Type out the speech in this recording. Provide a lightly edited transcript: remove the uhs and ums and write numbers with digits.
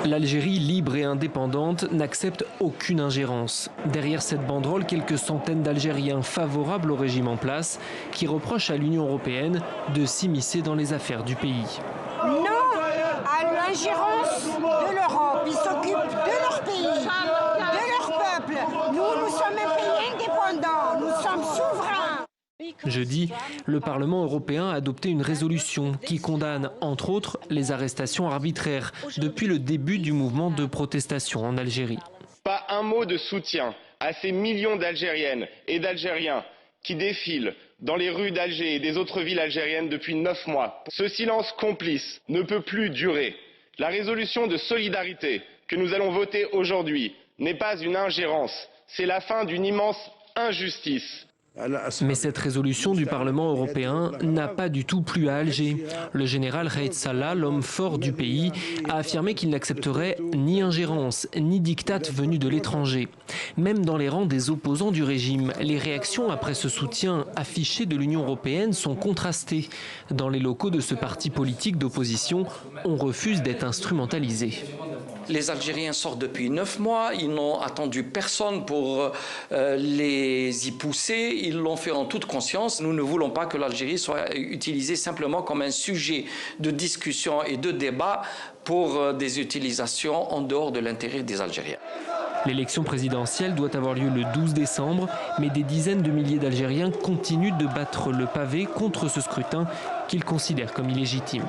L'Algérie libre et indépendante n'accepte aucune ingérence. Derrière cette banderole, quelques centaines d'Algériens favorables au régime en place qui reprochent à l'Union européenne de s'immiscer dans les affaires du pays. Non à l'ingérence de l'Europe. Ils s'occupent de leur pays, de leur peuple. Nous sommes un pays indépendant, nous sommes souverains. Jeudi, le Parlement européen a adopté une résolution qui condamne, entre autres, les arrestations arbitraires depuis le début du mouvement de protestation en Algérie. Pas un mot de soutien à ces millions d'Algériennes et d'Algériens qui défilent dans les rues d'Alger et des autres villes algériennes depuis 9 mois. Ce silence complice ne peut plus durer. La résolution de solidarité que nous allons voter aujourd'hui n'est pas une ingérence, c'est la fin d'une immense injustice. Mais cette résolution du Parlement européen n'a pas du tout plu à Alger. Le général Khaït Salah, l'homme fort du pays, a affirmé qu'il n'accepterait ni ingérence, ni diktat venus de l'étranger. Même dans les rangs des opposants du régime, les réactions après ce soutien affiché de l'Union européenne sont contrastées. Dans les locaux de ce parti politique d'opposition, on refuse d'être instrumentalisé. Les Algériens sortent depuis 9 mois, ils n'ont attendu personne pour les y pousser, ils l'ont fait en toute conscience. Nous ne voulons pas que l'Algérie soit utilisée simplement comme un sujet de discussion et de débat pour des utilisations en dehors de l'intérêt des Algériens. L'élection présidentielle doit avoir lieu le 12 décembre, mais des dizaines de milliers d'Algériens continuent de battre le pavé contre ce scrutin qu'ils considèrent comme illégitime.